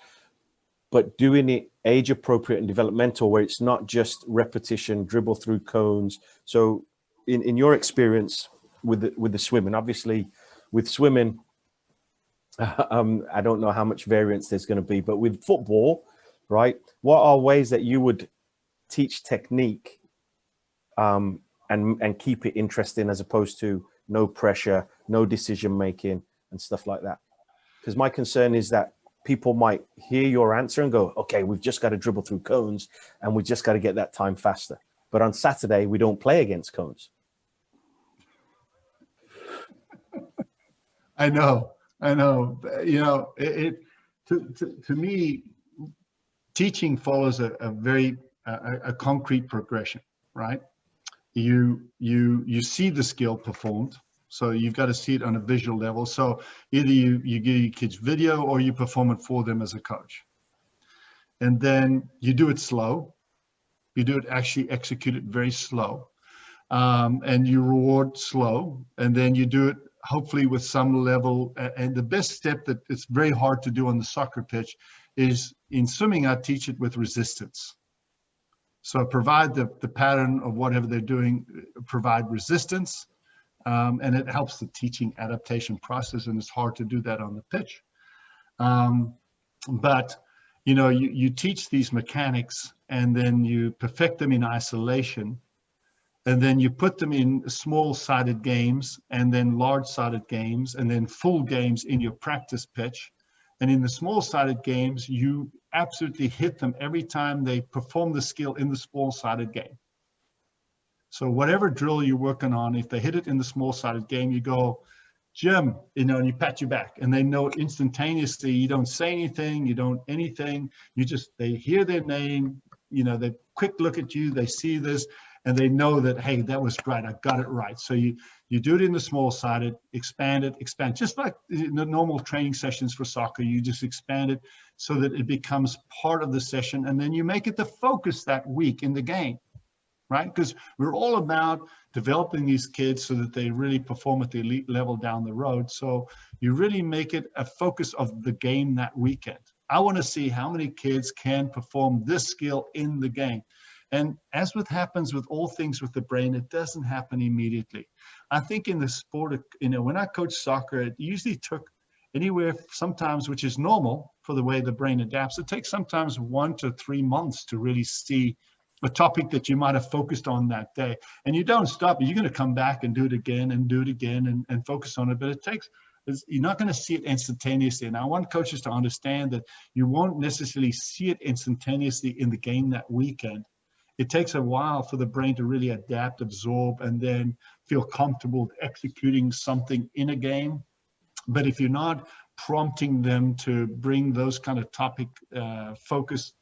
but doing it age appropriate and developmental, where it's not just repetition, dribble through cones? So, in your experience with the swimming, obviously, with swimming, I don't know how much variance there's going to be, but with football, right? What are ways that you would teach technique and keep it interesting, as opposed to no pressure, no decision making and stuff like that? Because my concern is that people might hear your answer and go, okay, we've just got to dribble through cones and we just got to get that time faster. But on Saturday, we don't play against cones. I know. You know, to me, teaching follows a very concrete progression, right? You see the skill performed, so you've got to see it on a visual level. So either you give your kids video or you perform it for them as a coach, and then you do it slow. You do it actually execute it very slow, and you reward slow, and then you do it hopefully with some level. And the best step that it's very hard to do on the soccer pitch is, in swimming, I teach it with resistance. So provide the pattern of whatever they're doing, provide resistance, and it helps the teaching adaptation process, and it's hard to do that on the pitch. But you know, you teach these mechanics and then you perfect them in isolation. And then you put them in small-sided games, and then large-sided games, and then full games in your practice pitch. And in the small-sided games, you absolutely hit them every time they perform the skill in the small-sided game. So whatever drill you're working on, if they hit it in the small-sided game, you go, Jim, you know, and you pat your back, and they know it instantaneously. You don't say anything, you don't anything. You just, they hear their name, you know, they quick look at you, they see this, and they know that, hey, that was great, I got it right. So you do it in the small-sided, expand, just like the normal training sessions for soccer. You just expand it so that it becomes part of the session, and then you make it the focus that week in the game, right? Because we're all about developing these kids so that they really perform at the elite level down the road. So you really make it a focus of the game that weekend. I want to see how many kids can perform this skill in the game. And as happens with all things with the brain, it doesn't happen immediately. I think in the sport, you know, when I coached soccer, it usually took anywhere sometimes, which is normal for the way the brain adapts. It takes sometimes 1 to 3 months to really see a topic that you might have focused on that day. And you don't stop. You're going to come back and do it again and do it again and focus on it. But it takes, you're not going to see it instantaneously. And I want coaches to understand that you won't necessarily see it instantaneously in the game that weekend. It takes a while for the brain to really adapt, absorb, and then feel comfortable executing something in a game. But if you're not prompting them to bring those kind of focus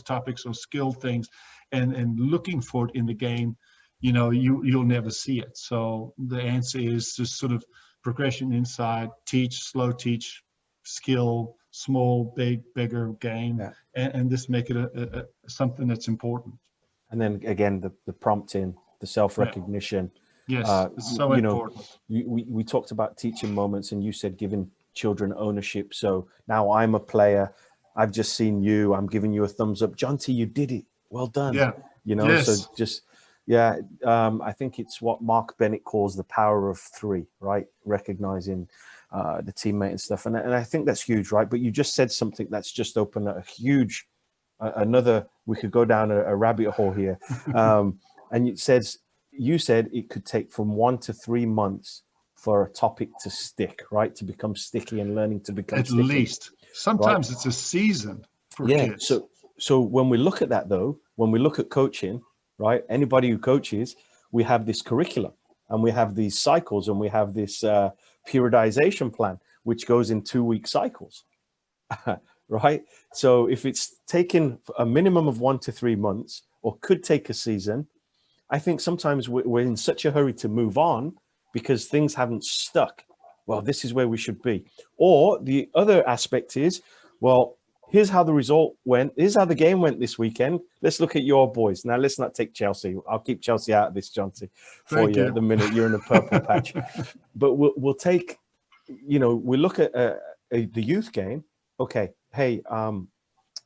topics or skill things and looking for it in the game, you know, you'll never see it. So the answer is just sort of progression inside, teach, slow teach, skill, small, big, bigger game, yeah. and just make it something that's important. And then again, the prompting, the self-recognition. Yeah. Yes, it's so important. We talked about teaching moments, and you said giving children ownership. So now I'm a player. I've just seen you. I'm giving you a thumbs up. Jonty, you did it. Well done. Yeah. You know, yes. So just, I think it's what Mark Bennett calls the power of 3, right? Recognizing the teammate and stuff. And I think that's huge, right? But you just said something that's just opened a huge, another, we could go down a rabbit hole here. And you said it could take from 1 to 3 months for a topic to stick, right? To become sticky and learning to become At sticky. least. Sometimes right? It's a season for Yeah. kids. So when we look at that though, when we look at coaching, right? Anybody who coaches, we have this curriculum and we have these cycles and we have this periodization plan, which goes in 2-week cycles, right? So if it's taken a minimum of 1 to 3 months or could take a season, I think sometimes we're in such a hurry to move on because things haven't stuck. Well, this is where we should be. Or the other aspect is, well, here's how the result went. Here's how the game went this weekend. Let's look at your boys. Now, let's not take Chelsea. I'll keep Chelsea out of this, Jonty, for you at the minute. You're in a purple patch. But we'll take, we look at the youth game. Okay, hey,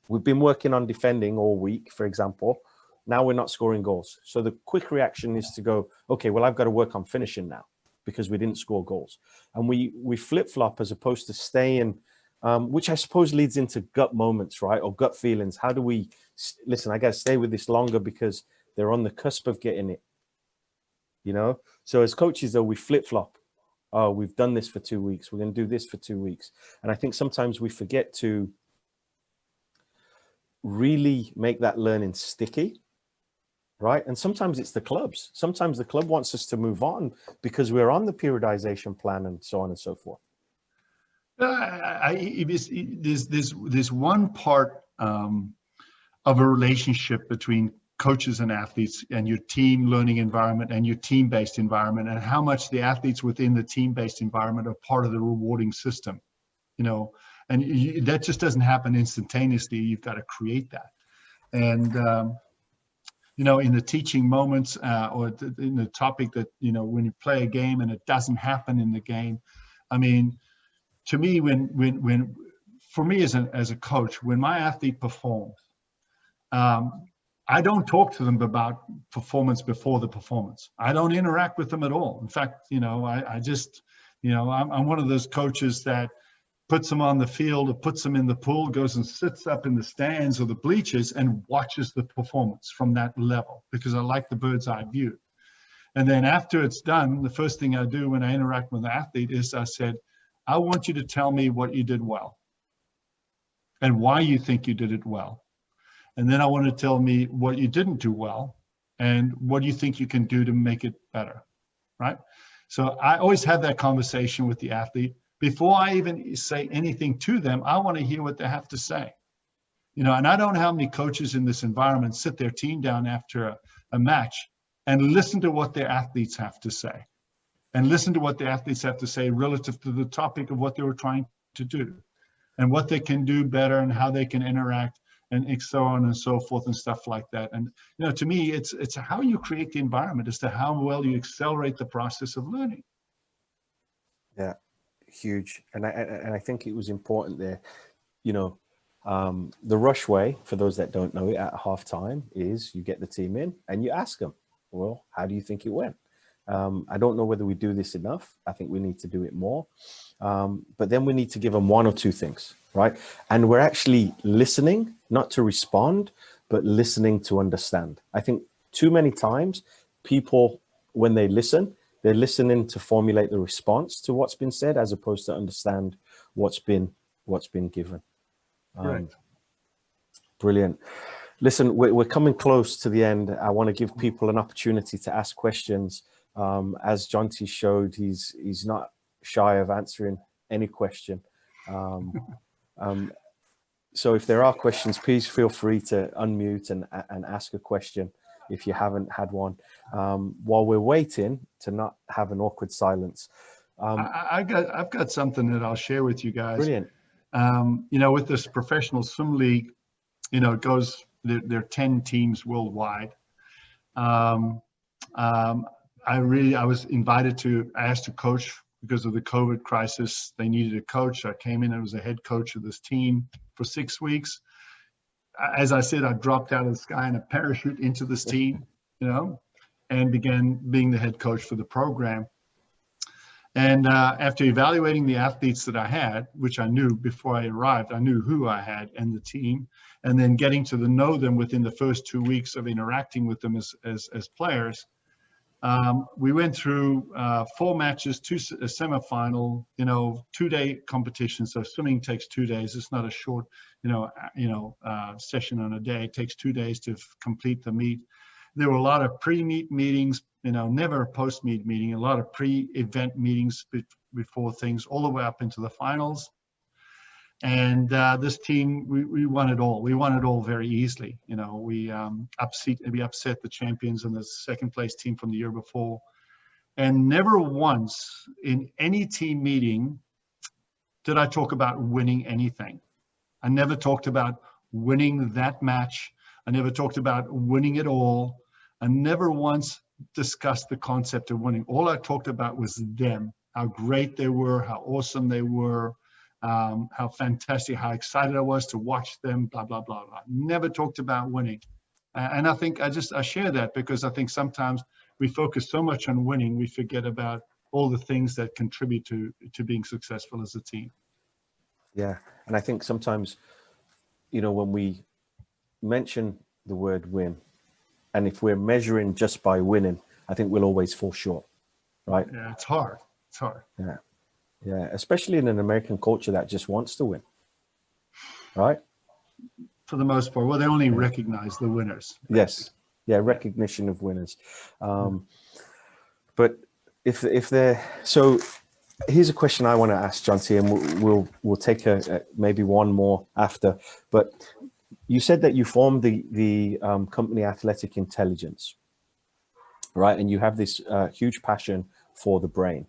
we've been working on defending all week, for example. Now we're not scoring goals. So the quick reaction is to go, okay, well, I've got to work on finishing now because we didn't score goals. And we flip-flop as opposed to staying, which I suppose leads into gut moments, right? Or gut feelings. How do we, listen, I got to stay with this longer because they're on the cusp of getting it, So as coaches, though, we flip-flop. Oh, we've done this for 2 weeks. We're going to do this for 2 weeks. And I think sometimes we forget to really make that learning sticky. Right. And sometimes it's the clubs. Sometimes the club wants us to move on because we're on the periodization plan and so on and so forth. There's one part of a relationship between coaches and athletes and your team learning environment and your team-based environment and how much the athletes within the team-based environment are part of the rewarding system, and that just doesn't happen instantaneously. You've got to create that. And, in the teaching moments or in the topic that, when you play a game and it doesn't happen in the game, I mean, to me, when for me as a coach, when my athlete performs, I don't talk to them about performance before the performance. I don't interact with them at all. In fact, I just, I'm one of those coaches that puts them on the field or puts them in the pool, goes and sits up in the stands or the bleachers and watches the performance from that level because I like the bird's eye view. And then after it's done, the first thing I do when I interact with the athlete is I said, I want you to tell me what you did well and why you think you did it well. And then I want to tell me what you didn't do well and what do you think you can do to make it better, right? So I always have that conversation with the athlete. Before I even say anything to them, I want to hear what they have to say. And I don't know how many coaches in this environment sit their team down after a match and listen to what their athletes have to say and listen to what the athletes have to say relative to the topic of what they were trying to do and what they can do better and how they can interact and so on and so forth and stuff like that. And, to me, it's how you create the environment as to how well you accelerate the process of learning. Yeah. Huge. And I think it was important there, the rush way, for those that don't know it, at halftime is you get the team in and you ask them, well, how do you think it went? I don't know whether we do this enough. I think we need to do it more. But then we need to give them 1 or 2 things, right? And we're actually listening, not to respond, but listening to understand. I think too many times people, when they listen, they're listening to formulate the response to what's been said as opposed to understand what's been given. Brilliant. Listen, we're coming close to the end. I want to give people an opportunity to ask questions. As Jonty showed, he's not shy of answering any question. So if there are questions, please feel free to unmute and ask a question if you haven't had one. While we're waiting to not have an awkward silence. I've got something that I'll share with you guys. Brilliant. With this professional swim league, it goes, there are 10 teams worldwide. I was asked to coach because of the COVID crisis. They needed a coach. I came in and was a head coach of this team for 6 weeks. As I said, I dropped out of the sky in a parachute into this team, and began being the head coach for the program. And after evaluating the athletes that I had, which I knew before I arrived, I knew who I had and the team, and then getting to know them within the first 2 weeks of interacting with them as players, we went through 4 matches, a semifinal, 2-day competition. So swimming takes 2 days. It's not a short, session on a day. It takes 2 days to complete the meet. There were a lot of pre-meet meetings, never a post-meet meeting, a lot of pre-event meetings before things, all the way up into the finals. And this team, we won it all. We won it all very easily. We upset the champions and the second place team from the year before. And never once in any team meeting did I talk about winning anything. I never talked about winning that match. I never talked about winning it all. I never once discussed the concept of winning. All I talked about was them, how great they were, how awesome they were, how fantastic, how excited I was to watch them, blah, blah, blah, blah. Never talked about winning. And I think I share that because I think sometimes we focus so much on winning, we forget about all the things that contribute to being successful as a team. Yeah. And I think sometimes, when we mention the word win, and if we're measuring just by winning, I think we'll always fall short, right? Yeah, it's hard. It's hard. Yeah. Yeah, especially in an American culture that just wants to win, right? For the most part. Well, they only recognize the winners. Yes. Yeah, recognition of winners. But if they're... So here's a question I want to ask, Jonty, and we'll take maybe one more after. But you said that you formed the company Athletic Intelligence, right? And you have this huge passion for the brain.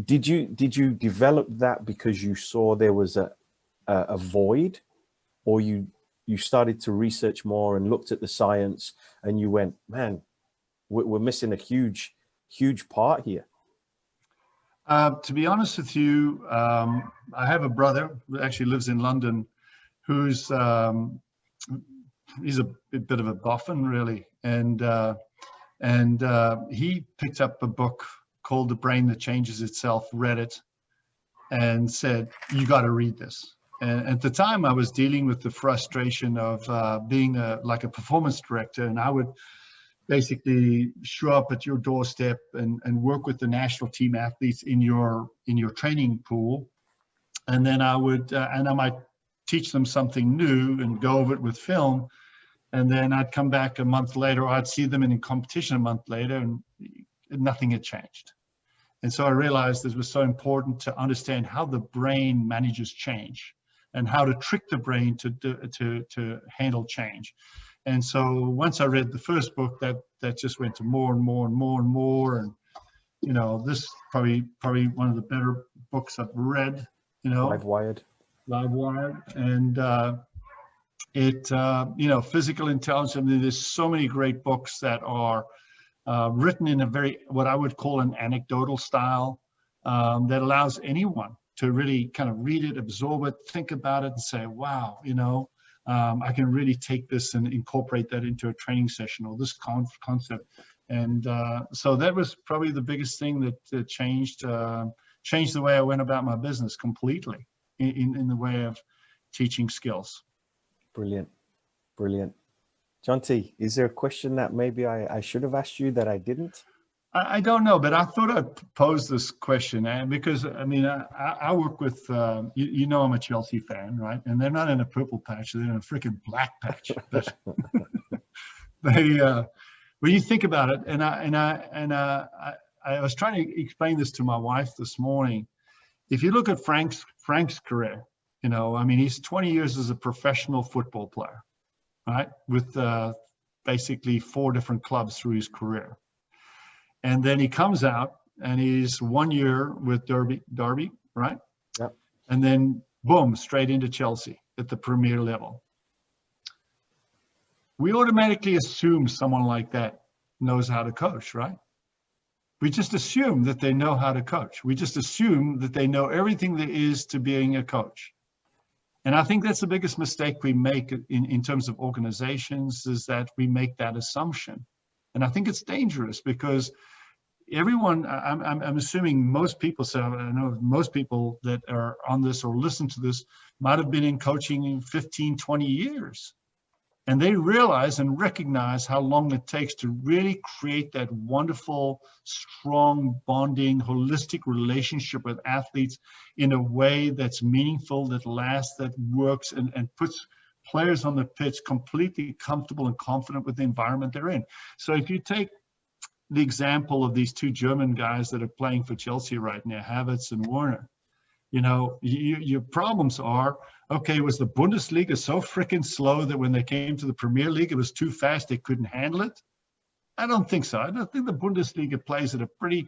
Did you develop that because you saw there was a void, or you started to research more and looked at the science and you went, man, we're missing a huge part here? To be honest with you, I have a brother who actually lives in London, who's he's a bit of a boffin, really, and he picked up a book called The Brain That Changes Itself, read it, and said, "You got to read this." And at the time, I was dealing with the frustration of being like a performance director, and I would basically show up at your doorstep and work with the national team athletes in your training pool, and then I might teach them something new and go over it with film, and then I'd come back a month later, or I'd see them in a competition a month later, and nothing had changed. And so I realized it was so important to understand how the brain manages change and how to trick the brain to handle change. And so once I read the first book, that just went to more and more and more and more. And this probably one of the better books I've read. Live Wired, and physical intelligence. I mean, there's so many great books that are written in a what I would call an anecdotal style that allows anyone to really kind of read it, absorb it, think about it, and say, wow, I can really take this and incorporate that into a training session, or this concept. And so that was probably the biggest thing that changed the way I went about my business completely in the way of teaching skills. Brilliant. Jonty, is there a question that maybe I should have asked you that I didn't? I don't know, but I thought I'd pose this question, because I mean, I work with, I'm a Chelsea fan, right? And they're not in a purple patch; they're in a freaking black patch. But when you think about it, and I was trying to explain this to my wife this morning. If you look at Frank's career, he's 20 years as a professional football player, right? With basically 4 different clubs through his career. And then he comes out and he's 1 year with Derby, right? Yep. And then boom, straight into Chelsea at the Premier level. We automatically assume someone like that knows how to coach, right? We just assume that they know how to coach. We just assume that they know everything there is to being a coach. And I think that's the biggest mistake we make in terms of organizations, is that we make that assumption. And I think it's dangerous, because everyone, I'm assuming most people, so I know most people that are on this or listen to this might have been in coaching in 15, 20 years. And they realize and recognize how long it takes to really create that wonderful, strong, bonding, holistic relationship with athletes in a way that's meaningful, that lasts, that works, and puts players on the pitch completely comfortable and confident with the environment they're in. So if you take the example of these two German guys that are playing for Chelsea right now, Havertz and Werner, you know, your problems are, okay, was the Bundesliga so freaking slow that when they came to the Premier League, it was too fast, they couldn't handle it? I don't think so. I don't think the Bundesliga plays at a pretty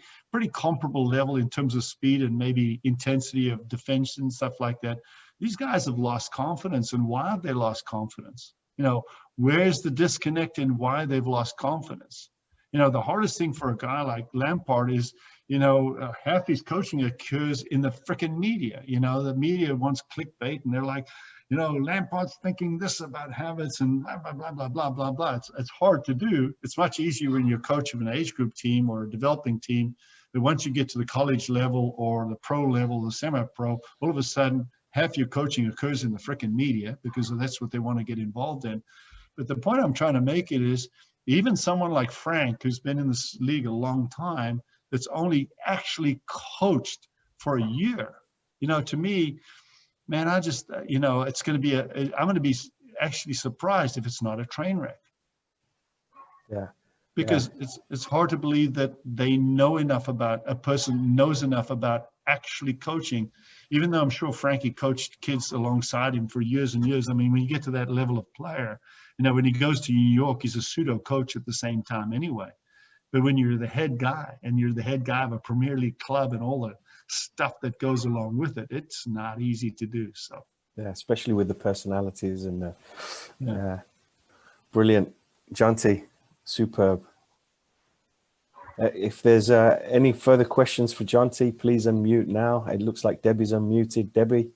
comparable level in terms of speed and maybe intensity of defense and stuff like that. These guys have lost confidence. And why have they lost confidence? You know, where's the disconnect in why they've lost confidence? You know, the hardest thing for a guy like Lampard is, you know, half his coaching occurs in the freaking media. You know, the media wants clickbait, and they're like, you know, Lampard's thinking this about Havertz and blah, blah, blah, blah, blah, blah, blah. It's hard to do. It's much easier when you're coach of an age group team or a developing team. But once you get to the college level or the pro level, the semi-pro, all of a sudden, half your coaching occurs in the freaking media because that's what they want to get involved in. But the point I'm trying to make it is, even someone like Frank, who's been in this league a long time, that's only actually coached for a year, you know, to me, man, I just, you know, it's going to be I'm going to be actually surprised if it's not a train wreck. Yeah. Because it's hard to believe that they know enough about, a person knows enough about actually coaching, even though I'm sure Frankie coached kids alongside him for years and years. I mean, when you get to that level of player, you know, when he goes to New York, he's a pseudo coach at the same time anyway. But when you're the head guy and you're the head guy of a Premier League club and all the stuff that goes along with it, it's not easy to do. So yeah, especially with the personalities and brilliant. Jonty, superb. If there's any further questions for Jonty, please unmute now. It looks like Debbie's unmuted. Debbie?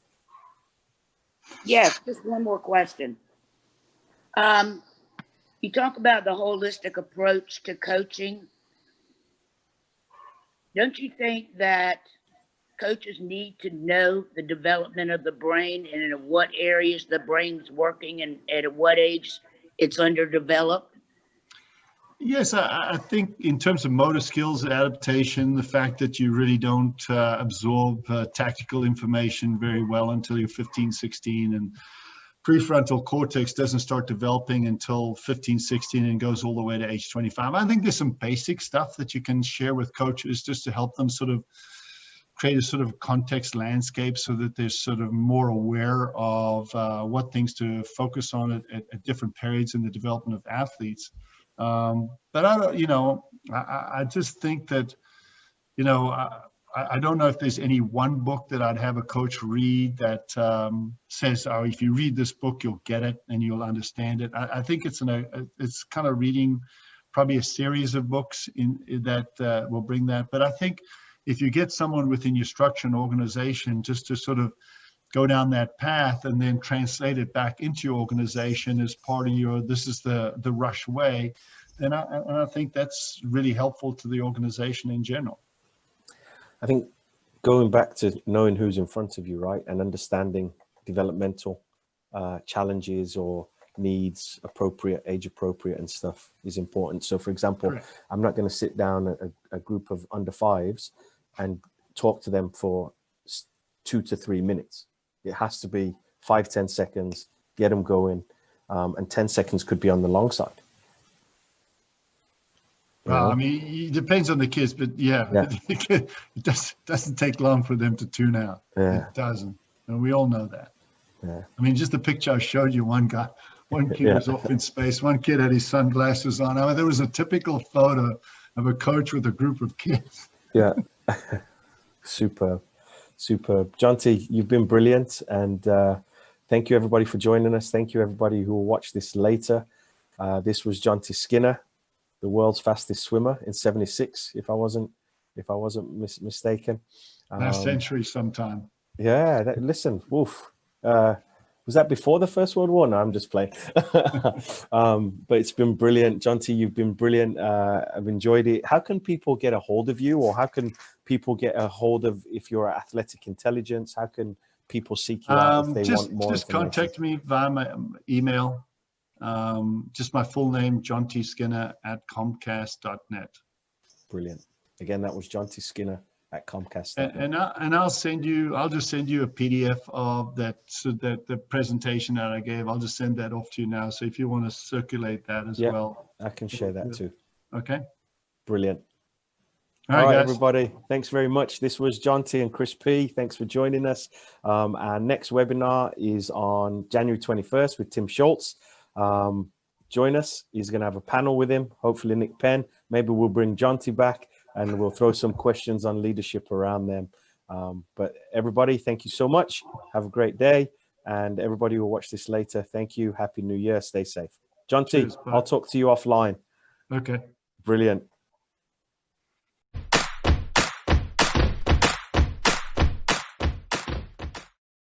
Yes, just one more question. You talk about the holistic approach to coaching. Don't you think that coaches need to know the development of the brain and in what areas the brain's working and at what age it's underdeveloped? yes, I think in terms of motor skills, adaptation, the fact that you really don't absorb tactical information very well until you're 15, 16, and prefrontal cortex doesn't start developing until 15, 16 and goes all the way to age 25. I think there's some basic stuff that you can share with coaches just to help them sort of create a sort of context landscape so that they're sort of more aware of what things to focus on at different periods in the development of athletes. But I don't, you know, I just think that, you know, I don't know if there's any one book that I'd have a coach read that says, oh, if you read this book, you'll get it and you'll understand it. I think it's kind of reading probably a series of books that will bring that. But I think if you get someone within your structure and organization just to sort of go down that path and then translate it back into your organization as part of your, this is the Rush way, then I think that's really helpful to the organization in general. I think going back to knowing who's in front of you, right, and understanding developmental challenges or needs, appropriate, age appropriate and stuff is important. So for example, Correct. I'm I'm not going to sit down a group of under fives and talk to them for 2 to 3 minutes. It has to be 5-10 seconds, get them going, and 10 seconds could be on the long side. Well, I mean, it depends on the kids, but yeah. It doesn't take long for them to tune out. Yeah. It doesn't, and we all know that. Yeah. I mean, just the picture I showed you, one kid was off in space, one kid had his sunglasses on. I mean, there was a typical photo of a coach with a group of kids. Yeah. Superb. Jonty, you've been brilliant, and thank you everybody for joining us. Thank you everybody who will watch this later. This was Jonty Skinner, the world's fastest swimmer in 76, if I wasn't mistaken. Last century sometime. Yeah, listen, woof. Was that before the First World War? No, I'm just playing. But it's been brilliant. Jonty, you've been brilliant. I've enjoyed it. How can people get a hold of you, or how can people get a hold of, if you're athletic intelligence, how can people seek you out if they want more just information? contact me via my email. Just my full name, Jonty Skinner @comcast.net. Brilliant. Again, that was Jonty Skinner at Comcast. I'll just send you a PDF of that, so that the presentation that I gave, I'll just send that off to you now. So if you want to circulate that as well, I can share that too. Okay. Brilliant. All right, guys. everybody. Thanks very much. This was Jonty and Chris P. Thanks for joining us. Our next webinar is on January 21st with Tim Schultz. Join us. He's going to have a panel with him. Hopefully Nick Penn. Maybe we'll bring Jonty back, and we'll throw some questions on leadership around them. But everybody, thank you so much. Have a great day. And everybody who will watch this later, thank you. Happy New Year. Stay safe. Jonty, I'll talk to you offline. Okay. Brilliant.